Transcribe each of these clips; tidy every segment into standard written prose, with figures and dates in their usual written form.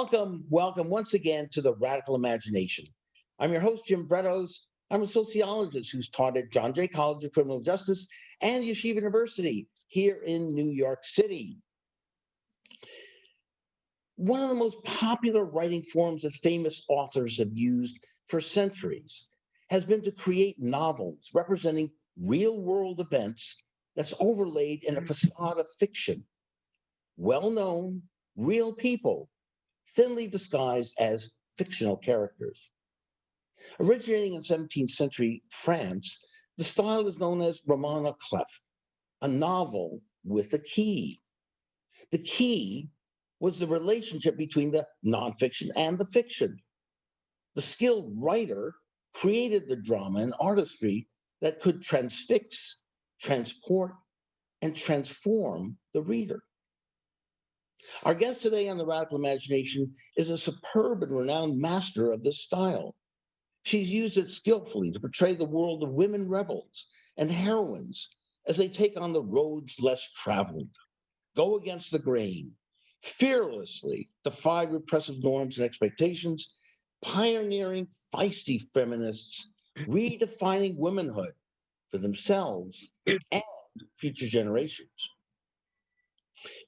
Welcome once again to the Radical Imagination. I'm your host, Jim Vrettos. I'm a sociologist who's taught at John Jay College of Criminal Justice and Yeshiva University here in New York City. One of the most popular writing forms that famous authors have used for centuries has been to create novels representing real-world events that's overlaid in a facade of fiction. Well-known, real people, thinly disguised as fictional characters. Originating in 17th century France, the style is known as roman à clef, a novel with a key. The key was the relationship between the nonfiction and the fiction. The skilled writer created the drama and artistry that could transfix, transport, and transform the reader. Our guest today on the Radical Imagination is a superb and renowned master of this style. She's used it skillfully to portray the world of women rebels and heroines as they take on the roads less traveled, go against the grain, fearlessly defy repressive norms and expectations, pioneering feisty feminists, redefining womanhood for themselves and future generations.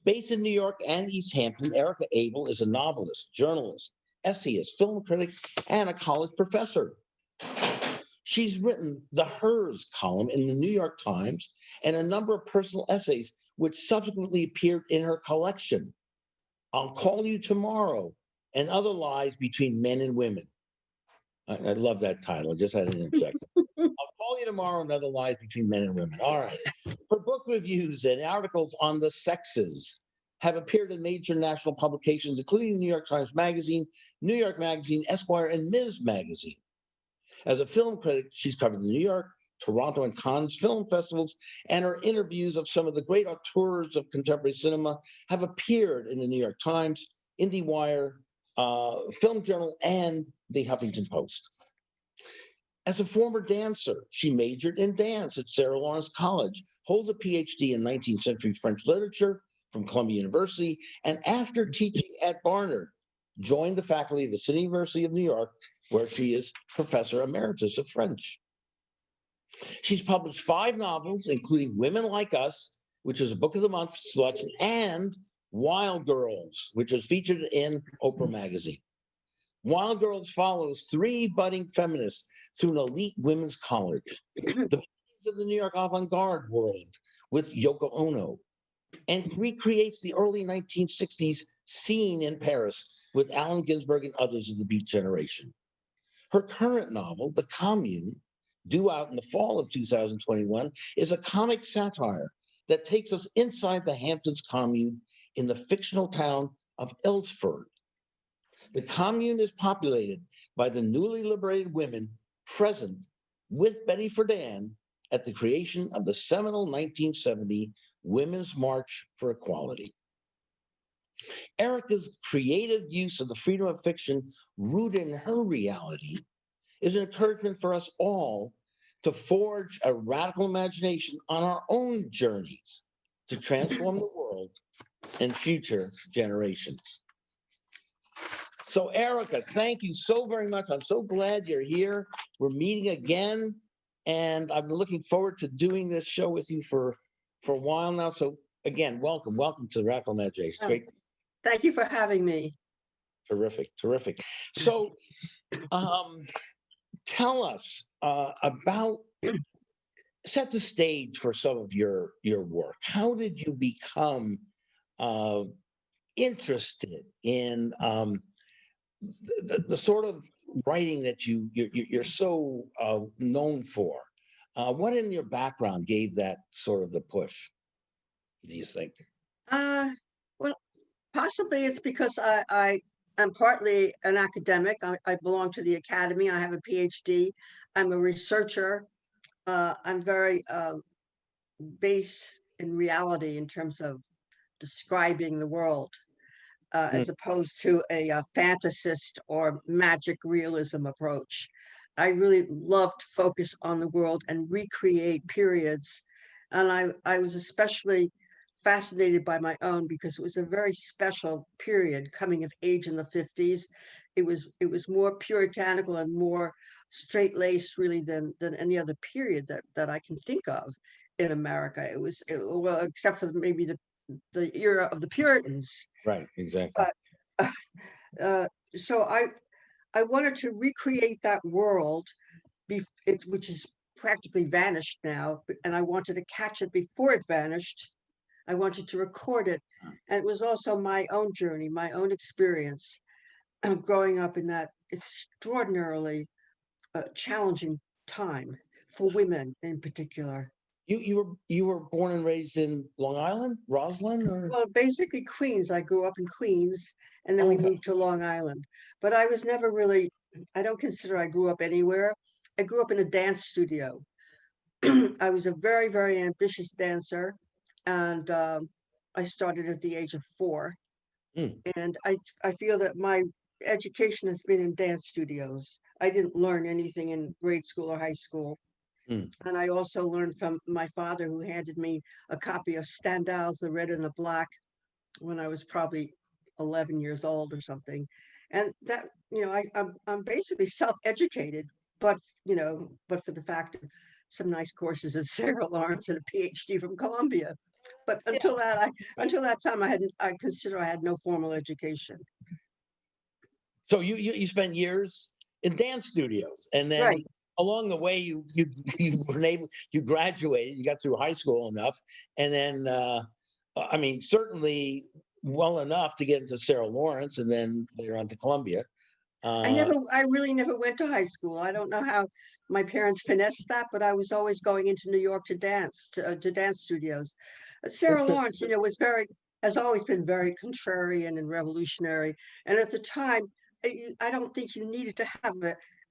Based in New York and East Hampton, Erica Abeel is a novelist, journalist, essayist, film critic, and a college professor. She's written the Hers column in the New York Times and a number of personal essays, which subsequently appeared in her collection, I'll Call You Tomorrow, and Other Lies Between Men and Women. I love that title. I just had to interject. I'll Call You Tomorrow and Other Lies Between Men and Women. All right. Her book reviews and articles on the sexes have appeared in major national publications, including New York Times Magazine, New York Magazine, Esquire, and Ms. Magazine. As a film critic, she's covered the New York, Toronto, and Cannes film festivals, and her interviews of some of the great auteurs of contemporary cinema have appeared in the New York Times, IndieWire, Film Journal, and the Huffington Post. As a former dancer, she majored in dance at Sarah Lawrence College, holds a PhD in 19th century French literature from Columbia University, and after teaching at Barnard, joined the faculty of the City University of New York, where she is Professor Emeritus of French. She's published 5 novels, including Women Like Us, which is a Book of the Month selection, and Wild Girls, which was featured in Oprah Magazine. Wild Girls follows 3 budding feminists through an elite women's college, the beginnings of the New York avant-garde world with Yoko Ono, and recreates the early 1960s scene in Paris with Allen Ginsberg and others of the Beat Generation. Her current novel, The Commune, due out in the fall of 2021, is a comic satire that takes us inside the Hamptons commune in the fictional town of Ilsford. The commune is populated by the newly liberated women present with Betty Friedan at the creation of the seminal 1970 Women's March for Equality. Erica's creative use of the freedom of fiction rooted in her reality is an encouragement for us all to forge a radical imagination on our own journeys to transform the world and future generations. So, Erica, thank you so very much. I'm so glad you're here. We're meeting again, and I've been looking forward to doing this show with you for a while now. So, again, welcome to the Radical Imagination. Great. Thank you for having me. Terrific. So, tell us about, set the stage for some of your work. How did you become interested in the sort of writing that you're so known for? What in your background gave that sort of the push, do you think? Well, possibly it's because I am partly an academic. I belong to the academy. I have a PhD. I'm a researcher. I'm very based in reality in terms of describing the world, as opposed to a fantasist or magic realism approach. I really love to focus on the world and recreate periods. And I was especially fascinated by my own because it was a very special period coming of age in the 50s. It was more puritanical and more straight-laced really than any other period that I can think of in America. Well, except for maybe the era of the Puritans. Right, exactly. But uh, so I wanted to recreate that world, which is practically vanished now, and I wanted to catch it before it vanished. I wanted to record it. And it was also my own journey, my own experience growing up in that extraordinarily challenging time for women in particular. You were born and raised in Long Island, Roslyn, or Well, basically Queens. I grew up in Queens and then we okay. moved to Long Island. But I was never really, I don't consider I grew up anywhere. I grew up in a dance studio. I was a very, very ambitious dancer, and I started at the age of 4. Mm, And I feel that my education has been in dance studios. I didn't learn anything in grade school or high school. mm. And I also learned from my father, who handed me a copy of Stendhal's The Red and the Black when I was probably 11 years old or something. And that, I'm basically self-educated, but for the fact of some nice courses at Sarah Lawrence and a PhD from Columbia. But Yeah. until that time, I consider I had no formal education. So you spent years in dance studios, and then Right. along the way you graduated, you got through high school enough, and then I mean certainly well enough to get into Sarah Lawrence, and then later on to Columbia. Uh, I really never went to high school. I don't know how my parents finessed that, but I was always going into New York to dance, to dance studios. Sarah because Lawrence, has always been very contrarian and revolutionary. And at the time, I don't think you needed to have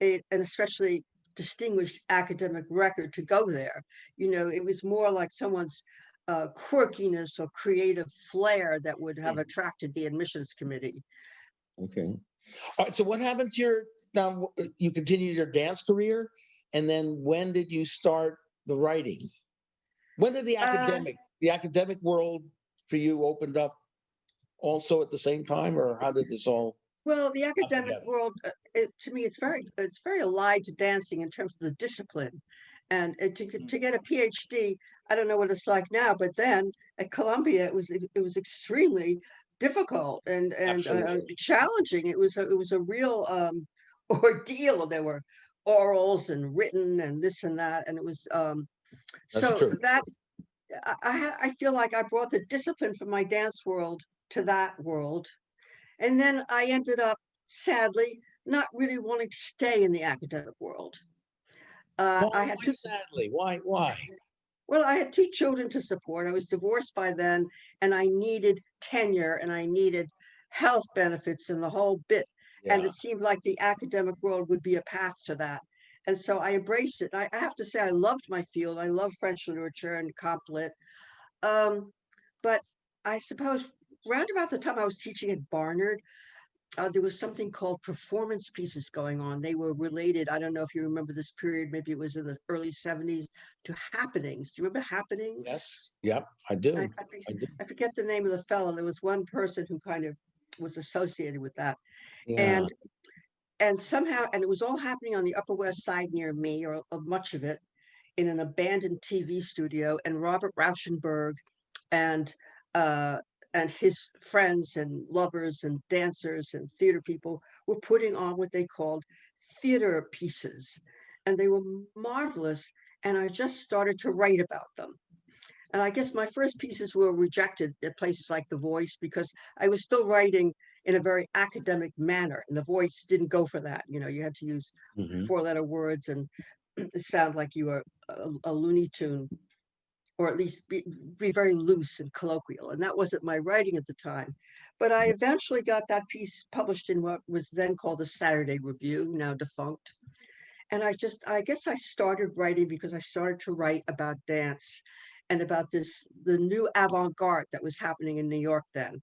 an especially distinguished academic record to go there. It was more like someone's quirkiness or creative flair that would have attracted the admissions committee. okay. All right. So what happened to your now? You continued your dance career, and then when did you start the writing? When did Uh, the academic world for you opened up also at the same time, or how did this all Well, the come academic together? world, to me, it's very allied to dancing in terms of the discipline, and to get a PhD, I don't know what it's like now, but then at Columbia, it was extremely difficult and Absolutely. challenging. It was a real ordeal. There were orals and written and this and that, and it was That's so true. that I feel like I brought the discipline from my dance world to that world, and then I ended up, sadly, not really wanting to stay in the academic world. I had Why two, sadly? Why? well, I had 2 children to support. I was divorced by then, and I needed tenure and I needed health benefits and the whole bit. And Yeah. it seemed like the academic world would be a path to that. And so I embraced it. I have to say, I loved my field. I love French literature and comp lit. Um, but I suppose round about the time I was teaching at Barnard, there was something called performance pieces going on. They were related. I don't know if you remember this period. Maybe it was in the early 70s to happenings. Do you remember happenings? Yes. Yep. I I, do. I, for- I do. I forget the name of the fellow. There was one person who kind of was associated with that. Yeah. And and somehow, and it was all happening on the Upper West Side near me, or much of it, in an abandoned TV studio. And Robert Rauschenberg and uh, and his friends and lovers and dancers and theater people were putting on what they called theater pieces, and they were marvelous. And I just started to write about them. And I guess my first pieces were rejected at places like The Voice because I was still writing in a very academic manner, and The Voice didn't go for that. You had to use Hmm. 4-letter words and sound like you were a Looney Tune, or at least be very loose and colloquial. And that wasn't my writing at the time. But I eventually got that piece published in what was then called the Saturday Review, now defunct. And I guess I started writing because I started to write about dance and about the new avant-garde that was happening in New York then.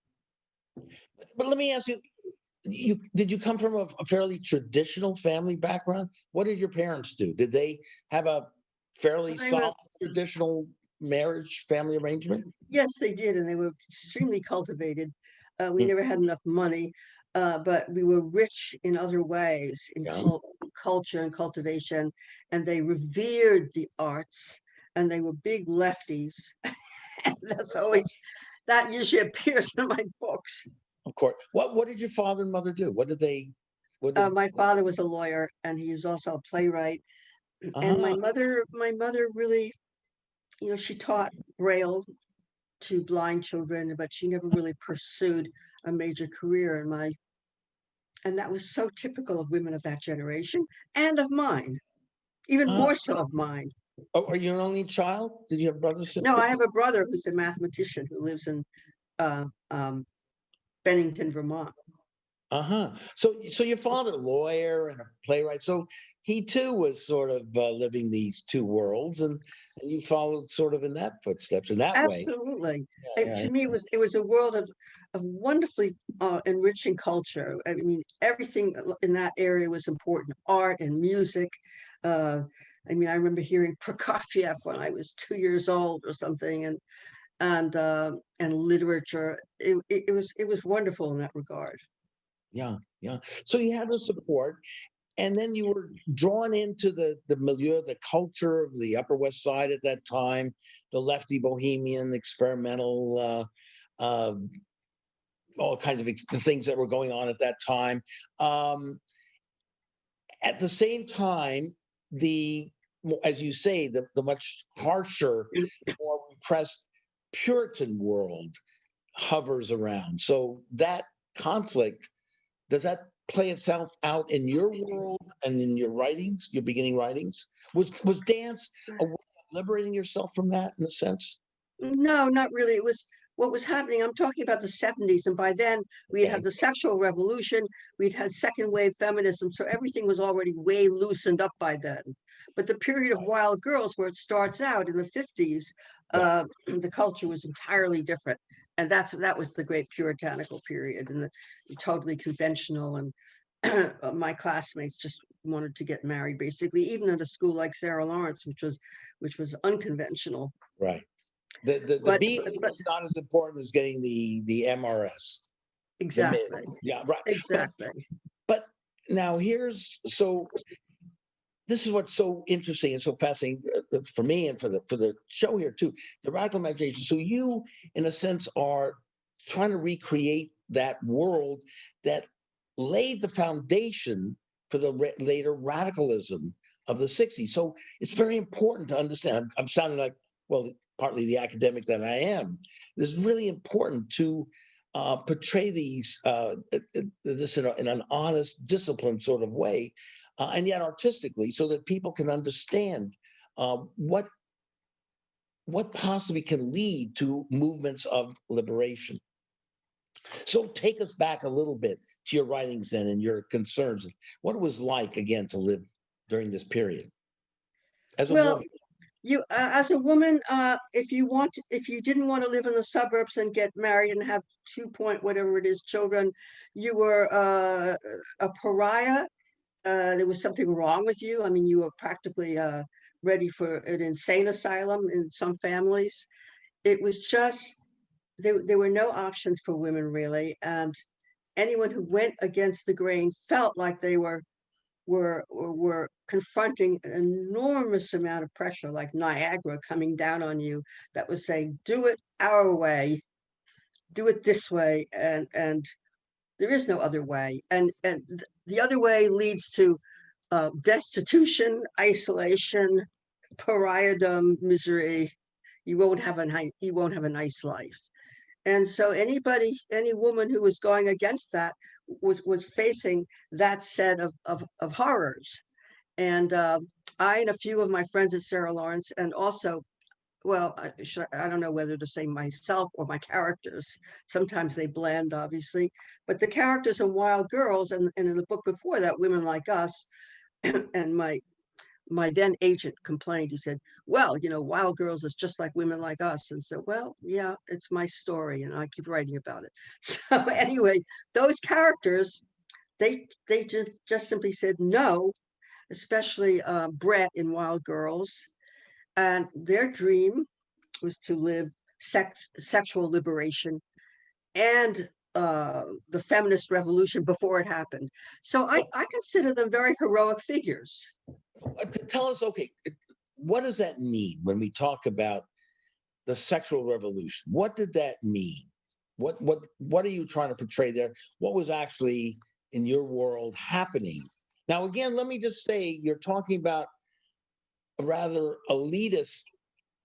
But let me ask you: did you come from a fairly traditional family background? What did your parents do? Did they have a fairly I'm a solid traditional? marriage, family arrangement? Yes, they did, and they were extremely cultivated. We Mm, never had enough money, but we were rich in other ways, in yeah. culture and cultivation, and they revered the arts, and they were big lefties. And that usually appears in my books. Of course. What did your father and mother do? What did, My father was a lawyer, and he was also a playwright. And uh-huh. my mother really, she taught Braille to blind children, but she never really pursued a major career and that was so typical of women of that generation and of mine, even uh, more so of mine. oh, are you an only child? Did you have brothers, No, sisters? I have a brother who's a mathematician who lives in uh, um, Bennington, Vermont. Uh-huh. So your father, lawyer and a playwright, so he too was sort of living these two worlds, and you followed sort of in that footsteps in that way. Absolutely. Yeah, To me, it was a world of wonderfully enriching culture. I mean, everything in that area was important: art and music. Uh, I mean, I remember hearing Prokofiev when I was 2 years old or something, and literature. It was wonderful in that regard. yeah, yeah. So you had the support, and then you were drawn into the milieu, the culture of the Upper West Side at that time, the lefty bohemian, experimental, uh, all kinds of the things that were going on at that time. Um, at the same time, the as you say, the much harsher, more repressed Puritan world hovers around. So that conflict, does that play itself out in your world and in your writings, your beginning writings? Was dance a way of liberating yourself from that in a sense? No, not really. It was what was happening. I'm talking about the 70s. And by then we had Okay. had the sexual revolution. We'd had second wave feminism. So everything was already way loosened up by then. But the period of Wild Girls, where it starts out in the 50s, Yeah. the culture was entirely different. And that was the great puritanical period and the totally conventional. And my classmates just wanted to get married, basically, even at a school like Sarah Lawrence, which was unconventional. Right. The But B is not as important as getting the MRS, the mid. exactly, Yeah, right. But exactly. but now here's so this is what's so interesting and so fascinating for me and for the show here too. The radical imagination. So you, in a sense, are trying to recreate that world that laid the foundation for the later radicalism of the 60s. So it's very important to understand. I'm sounding like, well, partly the academic that I am. It's really important to portray this in an honest, disciplined sort of way, and yet artistically, so that people can understand what possibly can lead to movements of liberation. So take us back a little bit to your writings then and your concerns, what it was like again to live during this period as a Well, woman. you as a woman, if you didn't want to live in the suburbs and get married and have 2 point whatever it is children, you were a pariah. There was something wrong with you. I mean, you were practically ready for an insane asylum in some families. It was just there were no options for women really, and anyone who went against the grain felt like they were confronting an enormous amount of pressure, like Niagara coming down on you, that was saying, "Do it our way, do it this way," and there is no other way, and the other way leads to destitution, isolation, pariahdom, misery. You won't have a nice life. And so any woman who was going against that was facing that set of horrors. And I and a few of my friends at Sarah Lawrence, and also, well, I don't know whether to say myself or my characters. Sometimes they blend, obviously, but the characters in Wild Girls and in the book before that, Women Like Us, and my then agent complained. He said, "Well, Wild Girls is just like Women Like Us." And so, well, yeah, it's my story, and I keep writing about it. So anyway, those characters, they just simply said no, especially Brett in Wild Girls, and their dream was to live sexual liberation and the feminist revolution before it happened. So I consider them very heroic figures. Tell us, okay, what does that mean when we talk about the sexual revolution? What did that mean? What are you trying to portray there? What was actually in your world happening? Now, again, let me just say, you're talking about a rather elitist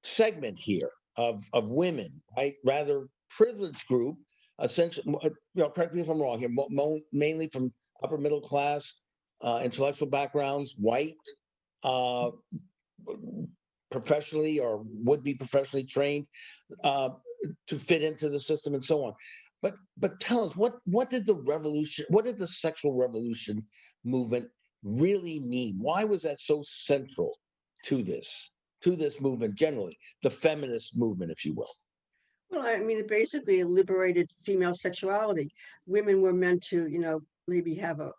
segment here of women, right? Rather privileged group, essentially. Correct me if I'm wrong here. Mainly from upper middle class, intellectual backgrounds, white, uh, professionally or would be professionally trained uh, to fit into the system and so on. But tell us, what did the sexual revolution movement really mean? Why was that so central to this movement generally, the feminist movement, if you will? Well, I mean, it basically liberated female sexuality. Women were meant to, maybe have a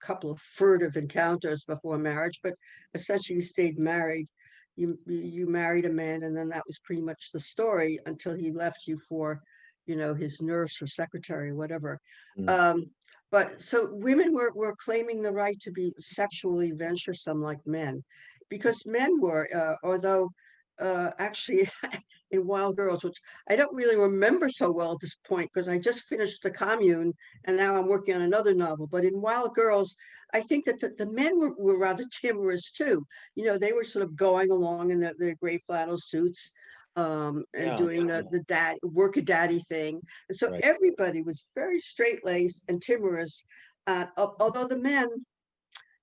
couple of furtive encounters before marriage, but essentially you stayed married. You married a man, and then that was pretty much the story until he left you for, his nurse or secretary, whatever. Mm. Um, but so women were claiming the right to be sexually venturesome like men, because men were, although actually in Wild Girls, which I don't really remember so well at this point because I just finished The Commune and now I'm working on another novel. But in Wild Girls, I think that the men were rather timorous too. They were sort of going along in their gray flannel suits and Yeah, doing the dad work a daddy thing. And so right. everybody was very straight laced and timorous. Although the men,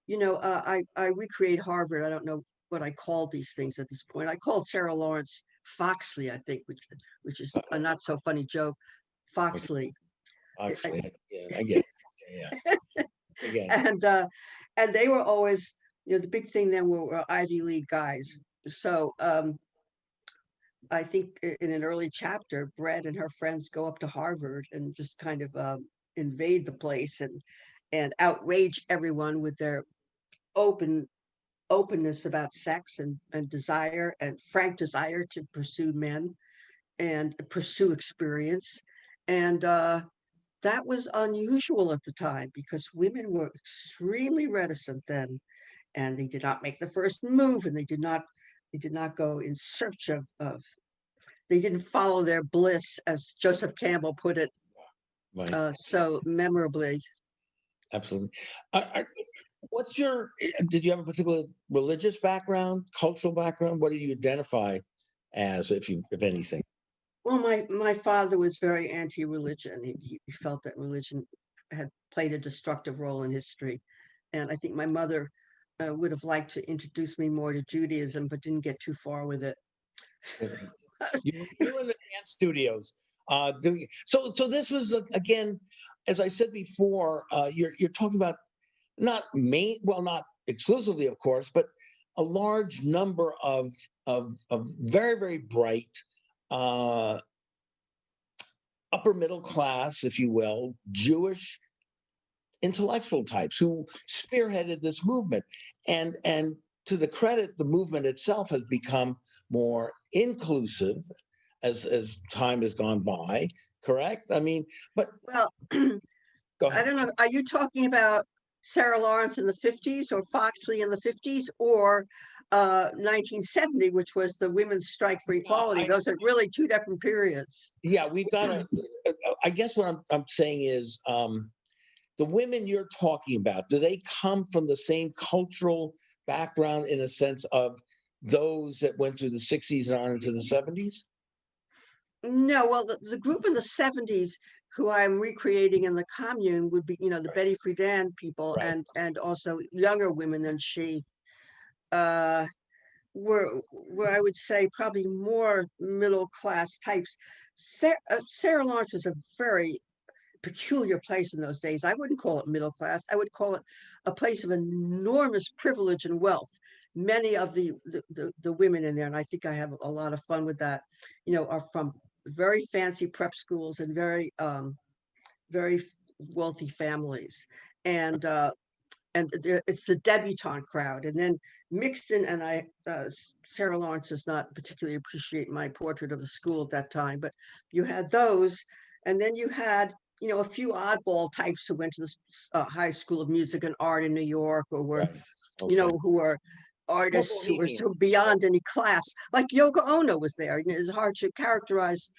I recreate Harvard. I don't know what I called these things at this point. I called Sarah Lawrence Foxley, I think, which is a not so funny joke. Okay. Foxley. Actually, yeah, I get it. Yeah, yeah. Again, and and they were always, the big thing then were Ivy League guys. So I think in an early chapter, Brett and her friends go up to Harvard and just kind of invade the place and outrage everyone with their open openness about sex and desire and frank desire to pursue men and pursue experience. And that was unusual at the time because women were extremely reticent then, and they did not make the first move, and they did not go in search of they didn't follow their bliss, as Joseph Campbell put it right. so memorably. Absolutely. Did you have a particular religious background, cultural background? What do you identify as, if anything? Well, my father was very anti-religion. He felt that religion had played a destructive role in history, and I think my mother would have liked to introduce me more to Judaism, but didn't get too far with it. You in the dance studios, doing so. This was again, as I said before, you're talking about not exclusively, of course, but a large number of very, very bright, uh, upper middle class, if you will, Jewish intellectual types who spearheaded this movement. And to the credit, the movement itself has become more inclusive as time has gone by. Correct? I mean, but Well, go I ahead. don't know. Are you talking about Sarah Lawrence in the 50s or Foxley in the 50s or 1970, which was the women's strike for equality? I Those are really two different periods. Yeah, we've got to. I guess what I'm saying is, the women you're talking about, do they come from the same cultural background in a sense of those that went through the 60s and on into the 70s? No, well, the group in the 70s who I'm recreating in the commune would be, the Right. Betty Friedan people Right. and also younger women than she. Uh, were I would say probably more middle class types. Sarah Lawrence was a very peculiar place in those days. I wouldn't call it middle class. I would call it a place of enormous privilege and wealth. Many of the women in there, and I think I have a lot of fun with that, are from very fancy prep schools and very wealthy families. And it's the debutante crowd. And then mixed in, and Sarah Lawrence does not particularly appreciate my portrait of the school at that time, but you had those, and then you had, a few oddball types who went to the High School of Music and Art in New York, or were, Right. Okay. who were More artists who were bohemian. so beyond any class. Like Yoko Ono was there. It's hard to characterize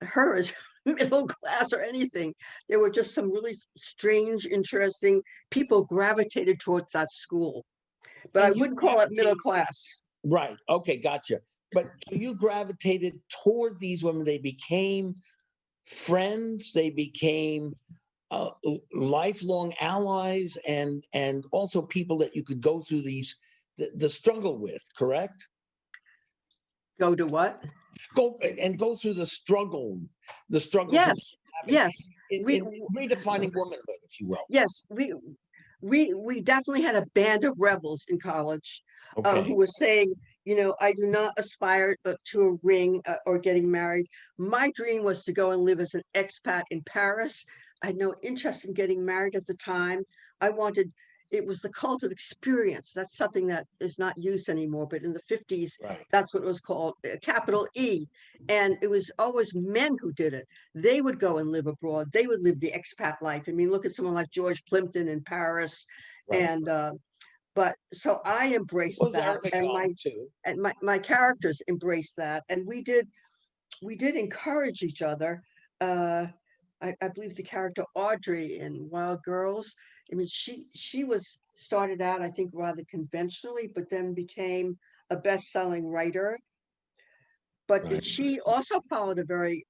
her as middle class or anything. There were just some really strange, interesting people gravitated towards that school, but I And you wouldn't call it middle gravitated, class. right. Okay, gotcha. But you gravitated toward these women. They became friends. They became lifelong allies, and also people that you could go through the struggle with. Correct? Go to what? Go through the struggles of Yes, having yes. We in redefining womanhood, if you will. yes, we definitely had a band of rebels in college who Okay. were saying, I do not aspire to a ring or getting married. My dream was to go and live as an expat in Paris. I had no interest in getting married at the time. I wanted, it was the cult of experience. That's something that is not used anymore, but in the 50s, Right. that's what it was called, capital E. And it was always men who did it. They would go and live abroad. They would live the expat life. I mean, look at someone like George Plimpton in Paris. Right. And but so I embraced Well, that, Erica and Jong too. my characters embraced that, and we did encourage each other. uh I believe the character Audrey in Wild Girls, I mean, she was started out, I think, rather conventionally, but then became a best-selling writer. But Right. she also followed a very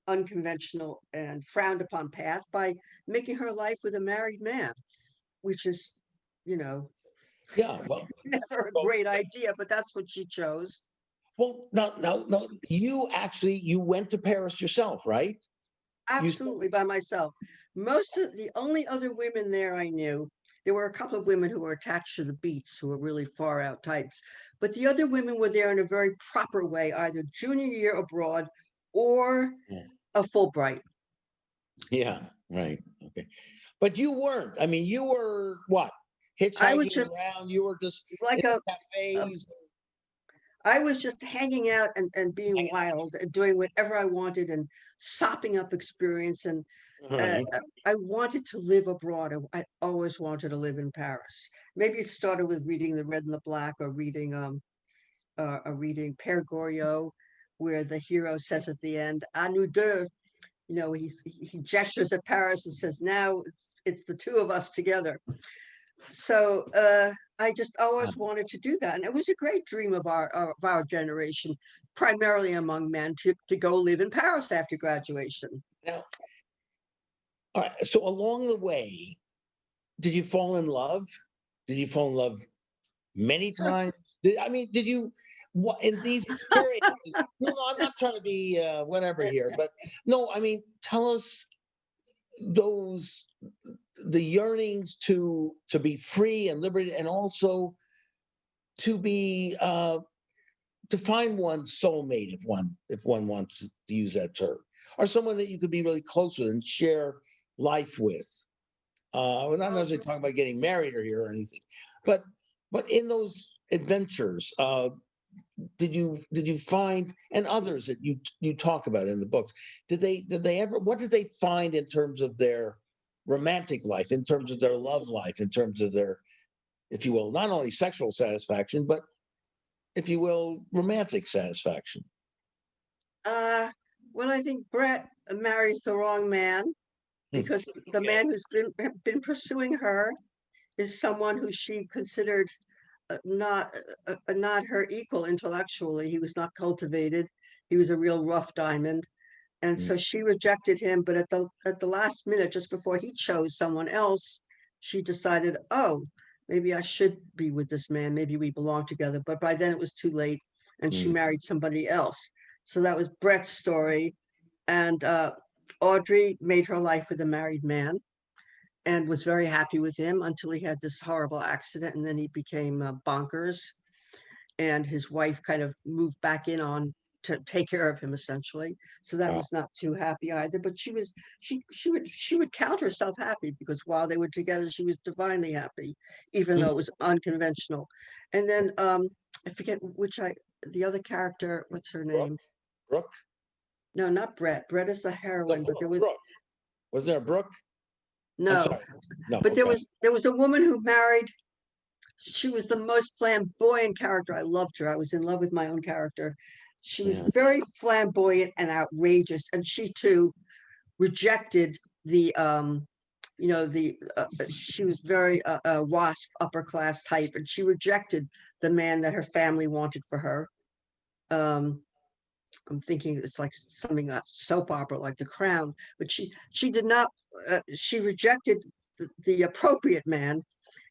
unconventional and frowned upon path by making her life with a married man, which is, you know, Yeah. Well. never a So, great idea, but that's what she chose. well, no. You went to Paris yourself, right? You spent. Absolutely by myself. Most of the only other women there I knew, there were a couple of women who were attached to the Beats who were really far out types, but the other women were there in a very proper way, either junior year abroad or Yeah. a Fulbright. Yeah. Right. Okay. But you weren't. I mean, you were what? I was Hitchhiking just around. You were just in like a cafes. I was just hanging out and being Hanging wild and doing whatever I wanted and sopping up experience. And out. uh, Right. I wanted to live abroad. I always wanted to live in Paris. Maybe it started with reading The Red and the Black, or reading Pere Goriot, where the hero says at the end, "À nous deux." He gestures at Paris and says, "Now it's the two of us together." So I just always wanted to do that, and it was a great dream of our generation, primarily among men, to go live in Paris after graduation. Now, all right. So along the way, did you fall in love? Did you fall in love many times? Did you? What in these experiences? No, no. I'm not trying to be whatever here, but no. I mean, tell us those the yearnings to be free and liberated, and also to be to find one's soulmate, if one wants to use that term, or someone that you could be really close with and share life with. We're not necessarily talking about getting married or here or anything, but in those adventures, did you find, and others that you talk about in the books, did they ever, what did they find in terms of their romantic life, in terms of their love life, in terms of their, if you will, not only sexual satisfaction, but if you will, romantic satisfaction? Uh, well, I think Brett marries the wrong man, Hmm. because the Okay. man who's been pursuing her is someone who she considered not her equal intellectually. He was not cultivated. He was a real rough diamond. And Hmm. so she rejected him, but at the last minute, just before he chose someone else, she decided, oh, maybe I should be with this man. Maybe we belong together. But by then it was too late, and she Hmm. married somebody else. So that was Brett's story. And Audrey made her life with a married man and was very happy with him until he had this horrible accident, and then he became bonkers. And his wife kind of moved back in on to take care of him essentially. So that Wow. was not too happy either. But she would count herself happy because while they were together, she was divinely happy, even though it was unconventional. And then I forget the other character. What's her name? Brooke? No, not Brett. Brett is the No, heroine, but there Brooke, was Brooke. Was there a Brooke? I'm no. sorry. No, But okay. there was a woman who married. She was the most flamboyant character. I loved her. I was in love with my own character. She was Yeah. very flamboyant and outrageous, and she too rejected the she was very wasp upper class type, and she rejected the man that her family wanted for her. Um, I'm thinking it's like something soap opera like The Crown, but she did not. She rejected the appropriate man,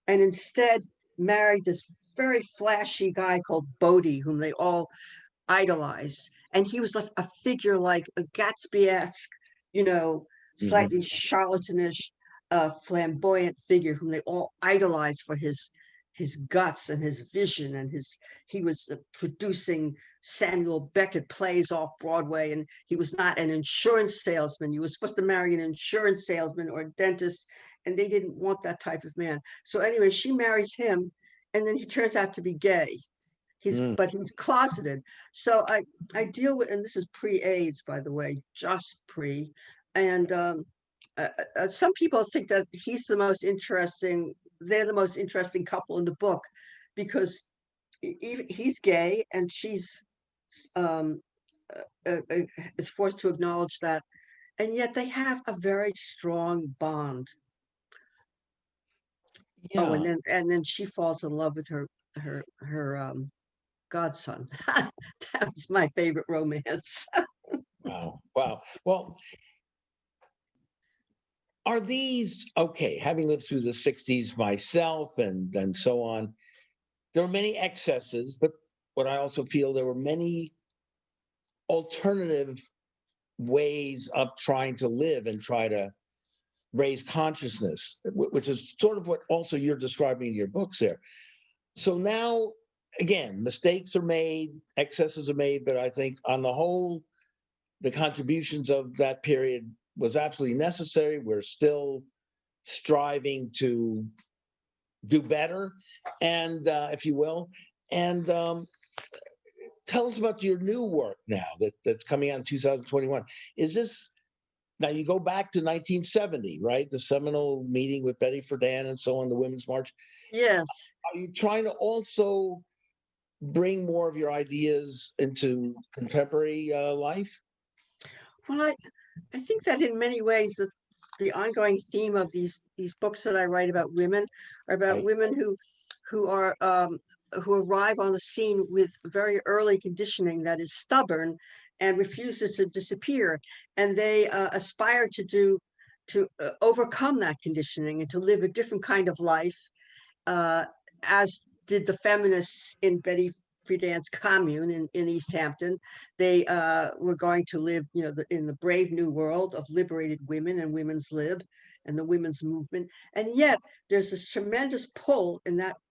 and instead married this very flashy guy called Bodie, whom they all idolized. And he was like a figure like a Gatsby-esque, slightly Mhm. charlatanish, flamboyant figure whom they all idolized for his guts and his vision, and he was producing Samuel Beckett plays off Broadway, and he was not an insurance salesman. You were supposed to marry an insurance salesman or a dentist, and they didn't want that type of man. So anyway, she marries him, and then he turns out to be gay. Mm. But he's closeted. So I deal with, and this is pre-AIDS, by the way, just pre. And some people think that they're the most interesting couple in the book, because he's gay and she's um, is forced to acknowledge that, and yet they have a very strong bond. Oh, Yeah. and then she falls in love with her godson. That was my favorite romance. Wow. Wow. Well, are these okay? Having lived through the 60s myself and so on, there were many excesses, but what I also feel there were many alternative ways of trying to live and try to raise consciousness, which is sort of what also you're describing in your books there. So now, again, mistakes are made, excesses are made, but I think on the whole, the contributions of that period was absolutely necessary. We're still striving to do better, and if you will, and tell us about your new work now that's coming out in 2021. Is this now you go back to 1970, right? The seminal meeting with Betty Friedan and so on, the Women's March. Yes. Are you trying to also bring more of your ideas into contemporary life? Well, I think that in many ways the ongoing theme of these books that I write about women are about Right. women who are who arrive on the scene with very early conditioning that is stubborn and refuses to disappear, and they aspire to overcome that conditioning and to live a different kind of life, uh, as did the feminists in Betty Friedan's commune in East Hampton. They were going to live, in the brave new world of liberated women and women's lib and the women's movement. And yet there's this tremendous pull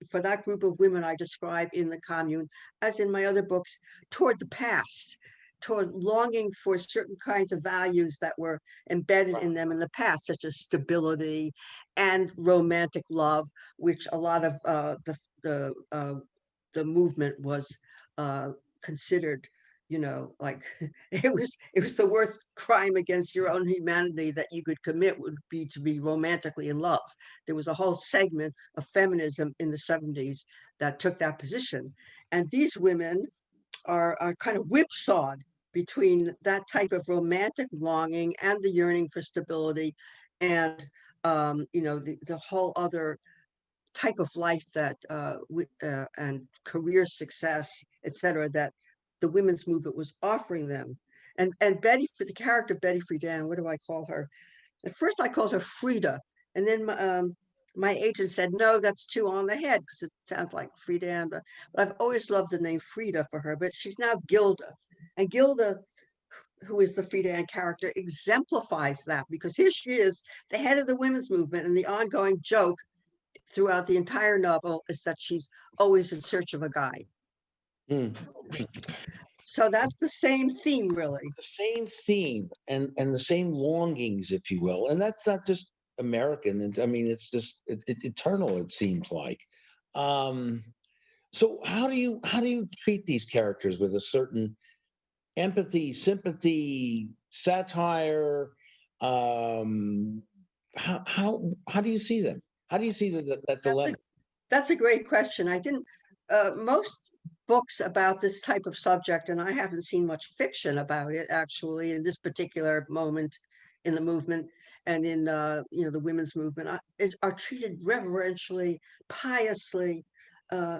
for that group of women I describe in the commune, as in my other books, toward the past, toward longing for certain kinds of values that were embedded in them in the past, such as stability and romantic love, which a lot of the movement was uh, considered, like it was the worst crime against your own humanity that you could commit would be to be romantically in love. There was a whole segment of feminism in the 70s that took that position, and these women are kind of whipsawed between that type of romantic longing and the yearning for stability, and the whole other type of life that and career success, etc., that the women's movement was offering them. And Betty, for the character Betty Friedan, what do I call her? At first, I called her Frida, and then my agent said, "No, that's too on the head because it sounds like Friedan." But I've always loved the name Frida for her. But she's now Gilda, and Gilda, who is the Friedan character, exemplifies that, because here she is, the head of the women's movement, and the ongoing joke throughout the entire novel is that she's always in search of a guy. Mm. So that's the same theme, really. The same theme and the same longings, if you will, and that's not just American. I mean, it's just eternal. It seems like. Um, so how do you treat these characters with a certain empathy, sympathy, satire? Um, how do you see them? How do you see that That's a dilemma? that's a great question. I didn't most books about this type of subject, and I haven't seen much fiction about it actually in this particular moment in the movement and in the women's movement are treated reverentially, piously, uh,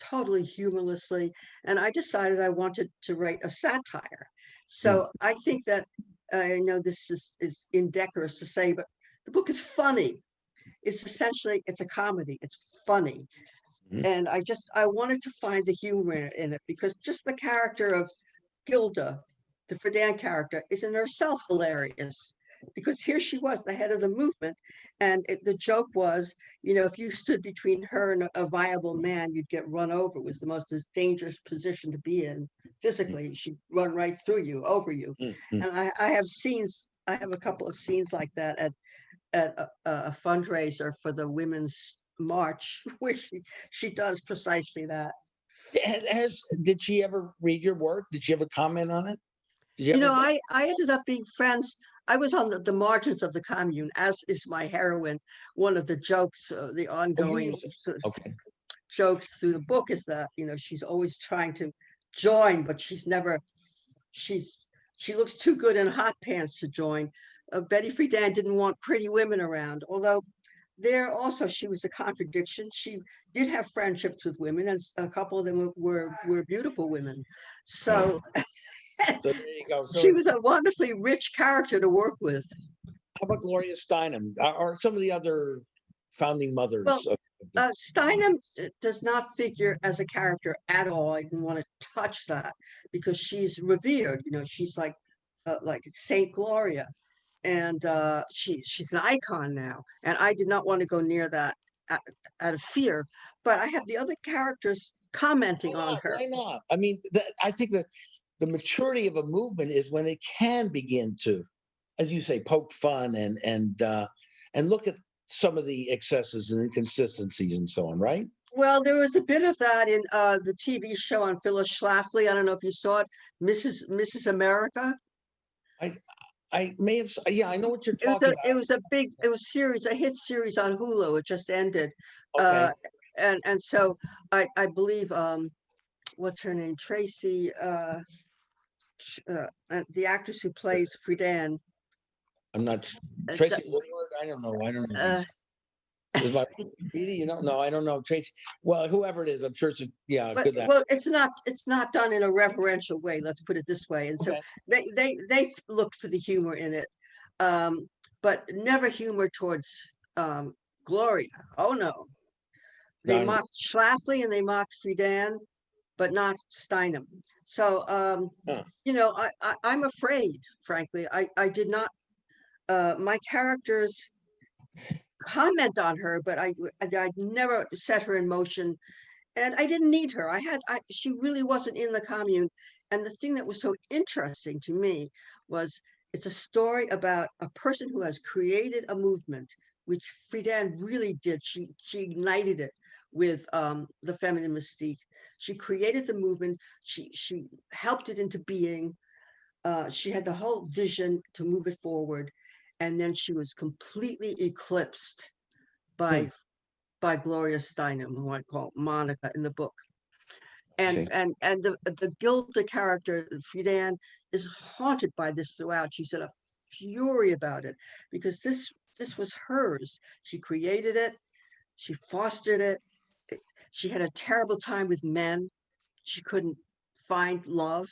totally humorlessly. And I decided I wanted to write a satire. Mm, So I think that I know this is indecorous to say, but the book is funny. It's a comedy. It's funny. mm, And I wanted to find the humor in it because just the character of Gilda, the Friedan character, is in herself hilarious because here she was, the head of the movement. And the joke was, if you stood between her and a viable man, you'd get run over. It was the most dangerous position to be in mm, physically. She'd run right through you, over you. mm, mm. And I have a couple of scenes like that at a fundraiser for the Women's March, where she does precisely that. Did she ever read your work? Did she ever comment on it? Did you ever get? I ended up being friends. I was on the margins of the commune, as is my heroine. One of the jokes, the Oh, you ongoing used to. sort of Okay. jokes through the book is that, she's always trying to join, but she's, she looks too good in hot pants to join. Betty Friedan didn't want pretty women around, although there also she was a contradiction. She did have friendships with women, and a couple of them were beautiful women. Yeah. So So there you go. So she was a wonderfully rich character to work with. how about Gloria Steinem or some of the other founding Well, mothers of the? Steinem does not figure as a character at all. I didn't want to touch that because she's revered. She's like Saint Gloria, and she's an icon now. And I did not want to go near that out, out of fear. But I have the other characters Why commenting on not? her. Why not? I mean, I think that the maturity of a movement is when it can begin to, as you say, poke fun and look at some of the excesses and inconsistencies and so on. Right? Well, there was a bit of that in the TV show on Phyllis Schlafly. I don't know if you saw it, Mrs. America. I I may have. Yeah, I know what you're talking about. It was a hit series on Hulu. It just ended. Uh, Okay. and so I believe what's her name? Tracy the actress who plays Friedan. I'm not Uh, Tracy Woodward. I don't know. I don't know uh, these. Is my Edie? You don't know. I don't know Tracy. Well, whoever it is, I'm sure it's yeah, but good that. well, it's not done in a reverential way. Let's put it this way. And so Okay. they looked for the humor in it, um, but never humor towards Gloria. Oh no, they No, mocked Schlafly and they mocked Friedan, but not Steinem. So huh. I'm afraid, frankly. I did not. My characters comment on her, but I never set her in motion, and I didn't need her. She really wasn't in the commune. And the thing that was so interesting to me was it's a story about a person who has created a movement, which Friedan really did. She ignited it with the feminine mystique. She created the movement. She helped it into being. She had the whole vision to move it forward, and then she was completely eclipsed Hmm. by Gloria Steinem, who I call Monica in the book. And See. and the Gilda character, Friedan, is haunted by this throughout. She's in a fury about it because this was hers. She created it, she fostered it. She had a terrible time with men. She couldn't find love.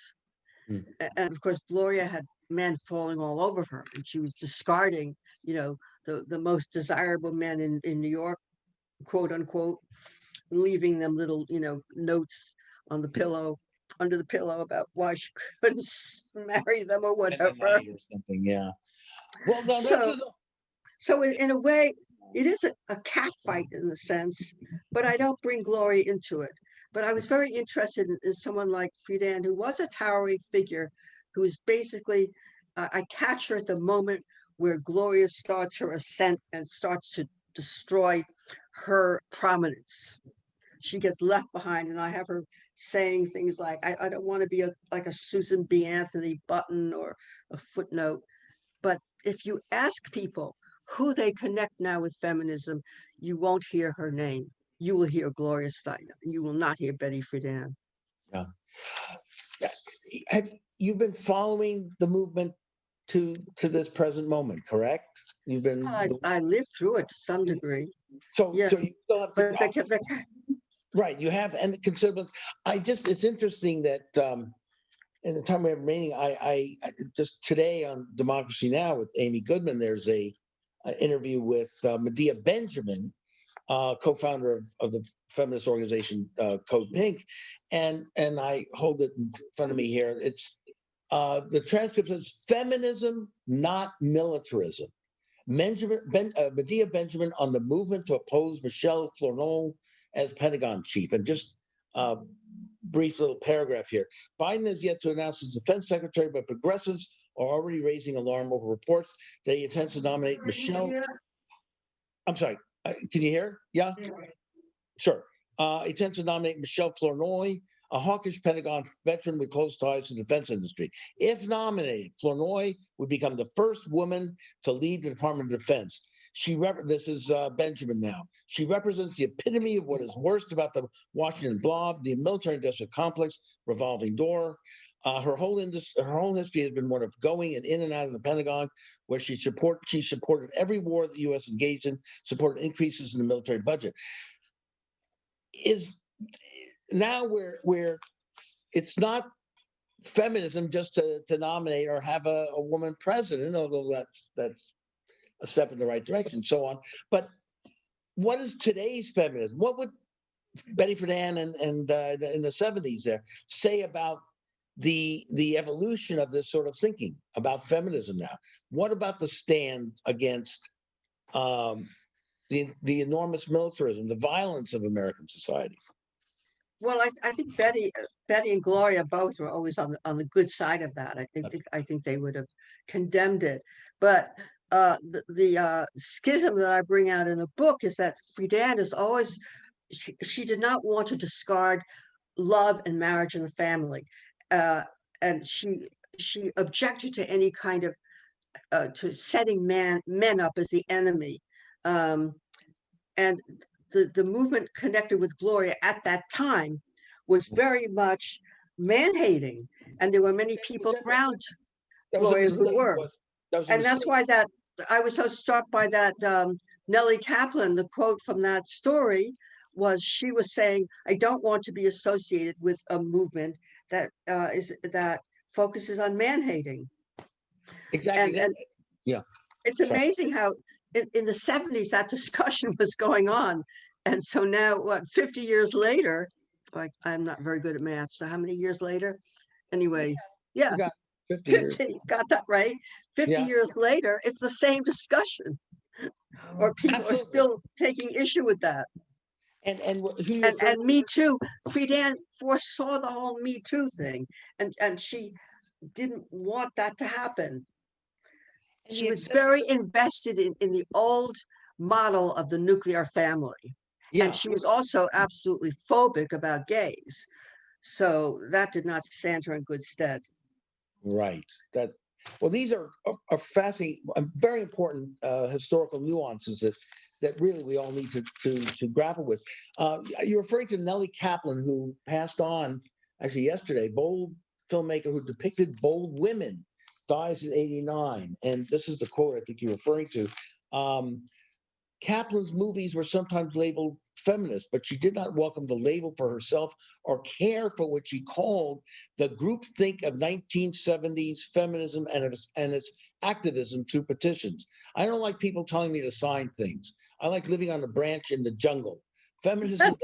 Hmm. And of course, Gloria had men falling all over her, and she was discarding, the most desirable men in New York, quote unquote, leaving them little, notes on the pillow, under the pillow about why she couldn't marry them or In the whatever. night or something. Yeah. Well, no, this So, is. in a way, it is a cat fight in the sense, but I don't bring Glory into it. But I was very interested in someone like Friedan, who was a towering figure, who is basically, I catch her at the moment where Gloria starts her ascent and starts to destroy her prominence. She gets left behind, and I have her saying things like, I don't want to be like a Susan B. Anthony Button or a footnote. But if you ask people who they connect now with feminism, you won't hear her name. You will hear Gloria Steinem. You will not hear Betty Friedan. Yeah. Have you been following the movement to this present moment, correct? You've been I lived through it to some degree. so Yeah, so you still have but right. You have and consider. It's interesting that in the time we have remaining, I just today on Democracy Now with Amy Goodman, there's a interview with Medea Benjamin, co-founder of the feminist organization Code Pink, and I hold it in front of me here. It's the transcript says feminism, not militarism. Medea Benjamin on the movement to oppose Michel Flournoy as Pentagon chief. And just brief little paragraph here. Biden has yet to announce his defense secretary, but progressives are already raising alarm over reports that he intends to nominate Michelle. I'm sorry. Can you hear? Yeah? Sure. He intends to nominate Michelle Flournoy, a hawkish Pentagon veteran with close ties to the defense industry. If nominated, Flournoy would become the first woman to lead the Department of Defense. This is Benjamin now. She represents the epitome of what is worst about the Washington blob, the military-industrial complex, revolving door. Her whole history has been one of going in and out of the Pentagon, where she supported every war the U.S. engaged in, supported increases in the military budget. Is now where it's not feminism just to nominate or have a woman president, although that's a step in the right direction, so on. But what is today's feminism? What would Betty Friedan and in the 70s there say about the evolution of this sort of thinking about feminism now? What about the stand against the enormous militarism, the violence of American society? well, I think Betty and Gloria both were always on the good side of that. I think they would have condemned it. But the schism that I bring out in the book is that Friedan is always she did not want to discard love and marriage and the family, and she objected to any kind of to setting men up as the enemy, and the movement connected with Gloria at that time was very much man-hating, and there were many people around Gloria who were. And that's why that I was so struck by that Nellie Kaplan, the quote from that story was she was saying, I don't want to be associated with a movement that that focuses on man-hating. Exactly. And yeah. it's amazing how in the 70s that discussion was going on. And so now, what, 50 years later, like I'm not very good at math, so how many years later? Anyway, yeah, 50 years. 50, got that right. 50 years later, it's the same discussion, or people are still taking issue with that. And Me Too, Friedan foresaw the whole Me Too thing, and she didn't want that to happen. She was very invested in the old model of the nuclear family. Yeah. And she was also absolutely phobic about gays. So that did not stand her in good stead. Right. These are fascinating, very important historical nuances that really we all need to grapple with. You're referring to Nellie Kaplan, who passed on actually yesterday, bold filmmaker who depicted bold women, dies at 89. And this is the quote I think you're referring to. Kaplan's movies were sometimes labeled feminist, but she did not welcome the label for herself or care for what she called the groupthink of 1970s feminism and its activism through petitions. I don't like people telling me to sign things. I like living on a branch in the jungle. Feminism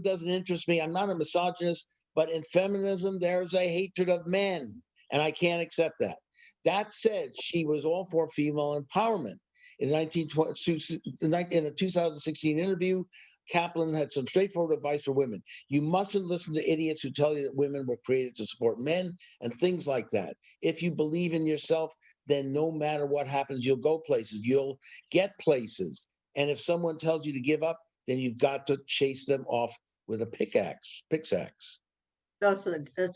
doesn't interest me. I'm not a misogynist, but in feminism, there's a hatred of men, and I can't accept that. That said, she was all for female empowerment. In a 2016 interview, Kaplan had some straightforward advice for women. You mustn't listen to idiots who tell you that women were created to support men and things like that. If you believe in yourself, then no matter what happens, you'll go places, you'll get places. And if someone tells you to give up, then you've got to chase them off with a pickaxe. That's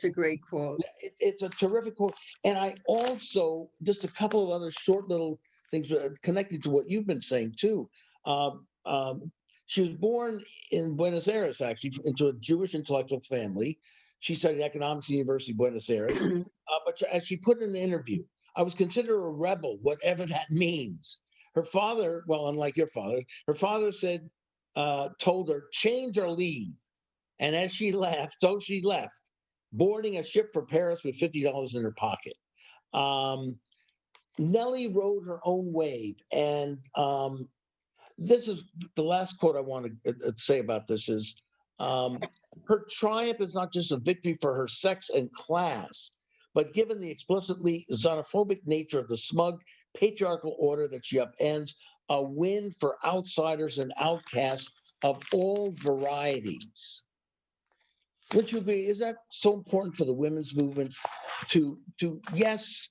a great quote. It's a terrific quote. And I also, just a couple of other short little things connected to what you've been saying too. Um, um, she was born in Buenos Aires, actually, into a Jewish intellectual family. She studied economics at the University of Buenos Aires. But as she put in an interview, I was considered a rebel, whatever that means. Her father, well, unlike your father, her father said, told her, change or leave. And as she left, so she left, boarding a ship for Paris with $50 in her pocket. Nellie rode her own wave. And this is the last quote I want to say about this is her triumph is not just a victory for her sex and class, but given the explicitly xenophobic nature of the smug patriarchal order that she upends, a win for outsiders and outcasts of all varieties. Would you agree? Is that so important for the women's movement to yes,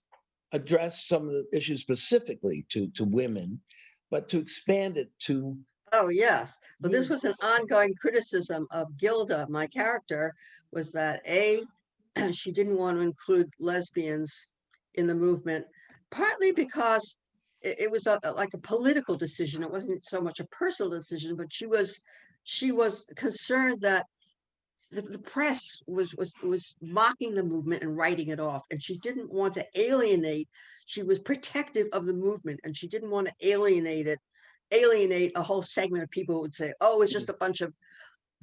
address some of the issues specifically to women, but to expand it to? Oh, yes. But this was an ongoing criticism of Gilda, my character, was that she didn't want to include lesbians in the movement, partly because it was like a political decision. It wasn't so much a personal decision, but she was concerned that the press was mocking the movement and writing it off, and she didn't want to alienate. She was protective of the movement, and she didn't want to alienate a whole segment of people who would say, "Oh, it's just a bunch of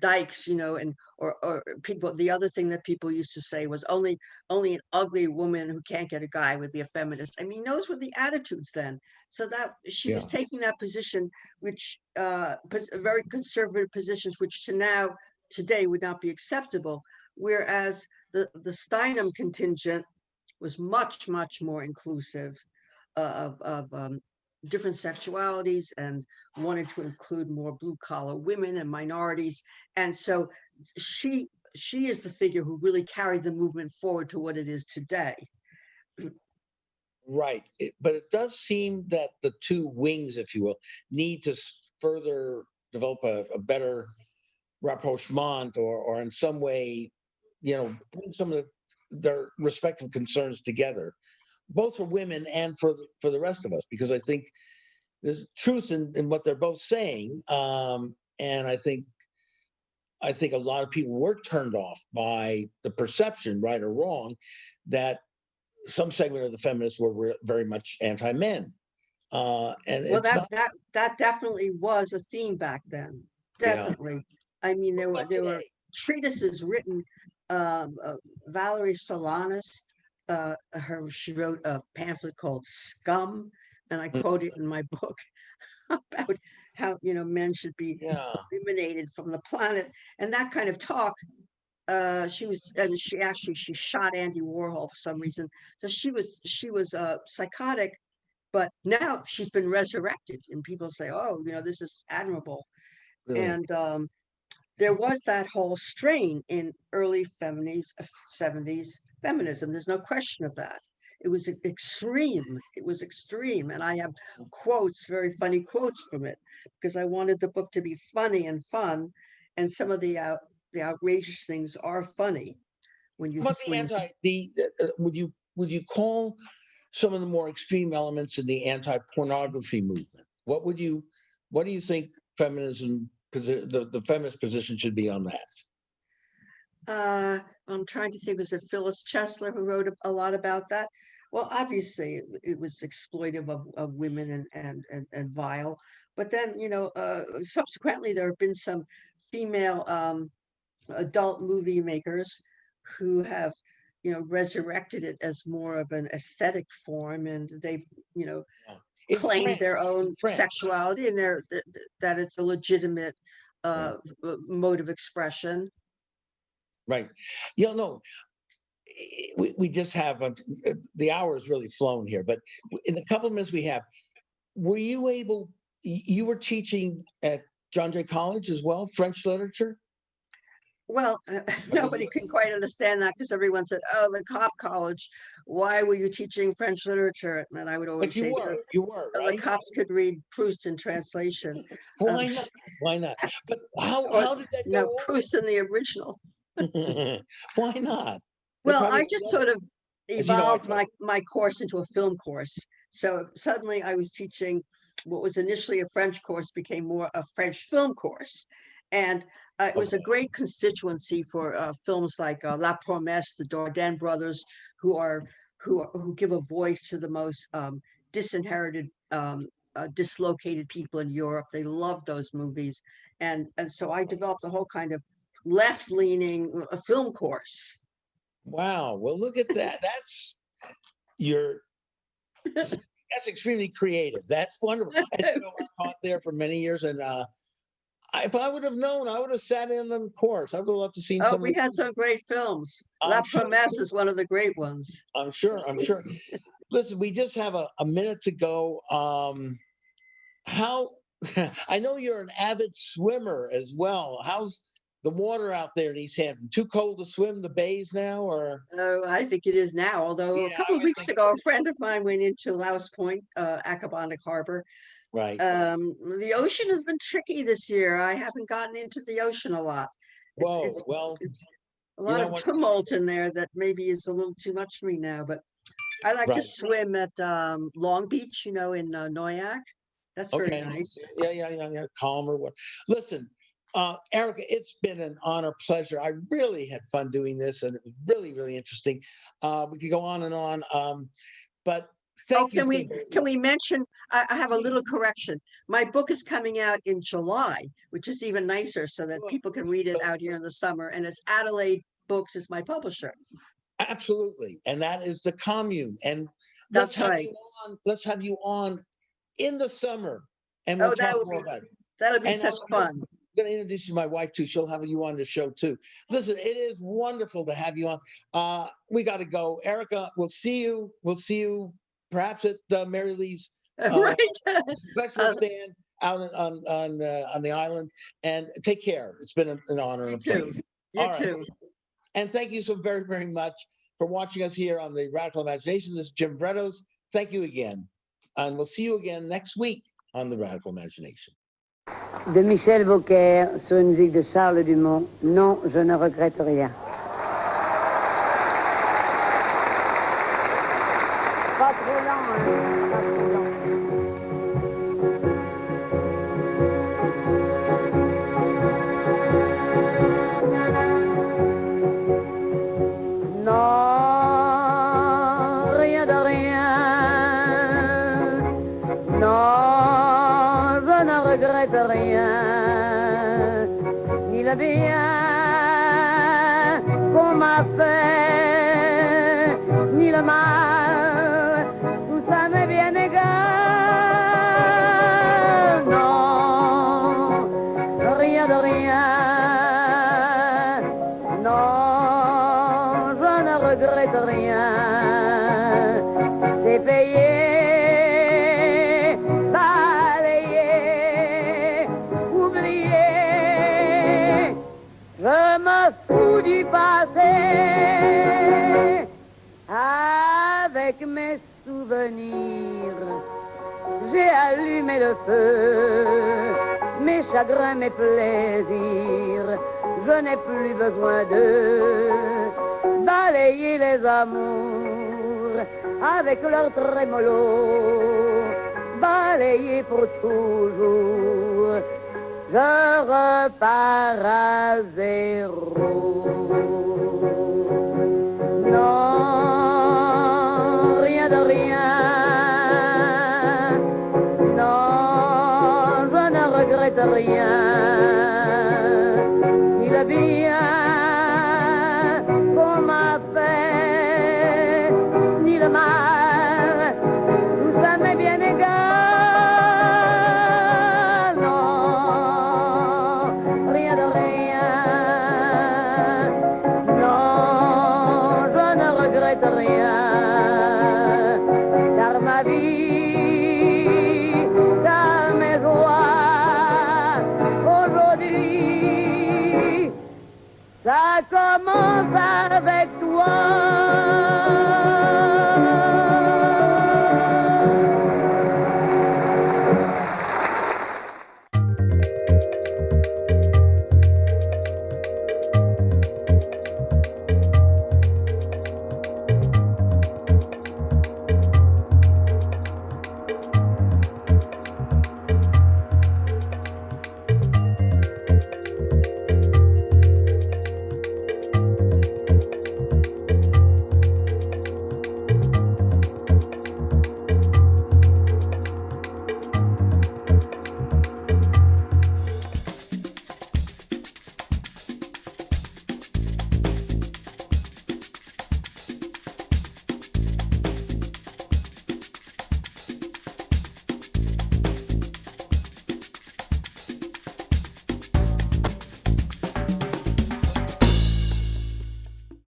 dykes," and or people. The other thing that people used to say was only an ugly woman who can't get a guy would be a feminist. I mean, those were the attitudes then. So that she was taking that position, which very conservative positions, which today would not be acceptable. Whereas the Steinem contingent was much more inclusive of different sexualities and wanted to include more blue collar women and minorities. And so she is the figure who really carried the movement forward to what it is today. Right. But it does seem that the two wings, if you will, need to further develop a better rapprochement or in some way, bring some of their respective concerns together, both for women and for the rest of us, because I think there's truth in what they're both saying. And I think a lot of people were turned off by the perception, right or wrong, that some segment of the feminists were very much anti-men. And Well, it's not. that definitely was a theme back then. Definitely. I mean, there were treatises written. Valerie Solanas, she wrote a pamphlet called "Scum," and I quote it in my book about how men should be eliminated from the planet and that kind of talk. She shot Andy Warhol for some reason. So she was psychotic, but now she's been resurrected, and people say, "Oh, this is admirable." Really. And there was that whole strain in early 70s feminism. There's no question of that. It was extreme. It was extreme. And I have quotes, very funny quotes from it, because I wanted the book to be funny and fun. And some of the outrageous things are funny. Would you call some of the more extreme elements in the anti-pornography movement? What do you think feminism, the feminist position should be on that? I'm trying to think, was it Phyllis Chesler who wrote a lot about that? Well, obviously it was exploitive of women and vile, but then, subsequently there have been some female adult movie makers who have, resurrected it as more of an aesthetic form, and they've, claimed their own sexuality and that it's a legitimate mode of expression. Right. We just have the hour has really flown here, but in the couple of minutes we have, were you able? You were teaching at John Jay College as well, French literature? Well, nobody can quite understand that because everyone said, "Oh, the cop college. Why were you teaching French literature?" And I would But always say, "So you were, the right? cops could read Proust in translation." Why not? Why not? But Or how did that no, go Proust in the original. over? Why not? They Well, probably I just sort of as you know, I evolved my course into a film course. So suddenly I was teaching what was initially a French course became more a French film course. And it was a okay. great constituency for films like La Promesse, the Dardenne brothers, who are who give a voice to the most disinherited, dislocated people in Europe. They love those movies, and so I developed a whole kind of left-leaning film course. Wow. Well, look at that. Your that's extremely creative. That's wonderful. And you know, I taught there for many years, and if I would have known, I would have sat in the course. I would have loved to seen Oh, some of we the. had some great films. La I'm sure. Promesse is one of the great ones. I'm sure. I'm sure. Listen, we just have a minute to go. How I know you're an avid swimmer as well. How's the water out there in East Hampton? Too cold to swim the bays now, or Oh, I think it is now, although a yeah, I couple of would weeks think ago, a friend of mine went into Louse Point, Accabonac Harbor. right. The ocean has been tricky this year. I haven't gotten into the ocean a lot. It's Whoa. it's Well, it's a you lot know of what? tumult in there that maybe is a little too much for me now, but I like to Right. swim at Long Beach, in Noyac. That's very Okay. nice. Yeah. Calmer. What? Listen, Erica, it's been an honor, pleasure. I really had fun doing this, and it was really, really interesting. We could go on and on, but Oh, thank you can so we very can much. we mention? I have a little correction. My book is coming out in July, which is even nicer, so that Well, people can read it well, out here in the summer. And it's Adelaide Books is my publisher. absolutely, and that is the commune. And let's That's have right. you on. Let's have you on in the summer, and we'll Oh, talk more about it. that'll be And such fun. going to introduce you to my wife too. She'll have you on the show too. Listen, it is wonderful to have you on. We got to go, Erica. We'll see you. We'll see you perhaps at Mary Lee's uh, Right. special stand out on the island. And take care. It's been an honor and You a pleasure. too. You All right, too. and thank you so very very much for watching us here on the Radical Imagination. This is Jim Vrettos. Thank you again, and we'll see you again next week on the Radical Imagination. De Michel Beaucaire sur une musique de Charles Dumont. Non, je ne regrette rien. Pas trop lent, hein? Pas trop lent. Non, rien de rien. Non, je ne regrette rien. Ni le bien qu'on m'a fait, ni le mal, tout ça m'est bien égal. Non, rien de rien. Non, je ne regrette rien. C'est payé, balayé, oublié. Je me fous du passé avec mes souvenirs. J'ai allumé le feu, mes chagrins, mes plaisirs. Je n'ai plus besoin de balayer les amours avec leur trémolo, balayer pour toujours. Je repars à zéro. Non, rien de rien. Non, je ne regrette rien. Ni le bien qu'on m'a fait, ni le mal, tout ça m'est bien égal. Non, rien de rien. Non, je ne regrette rien. Car ma vie, car mes joies avec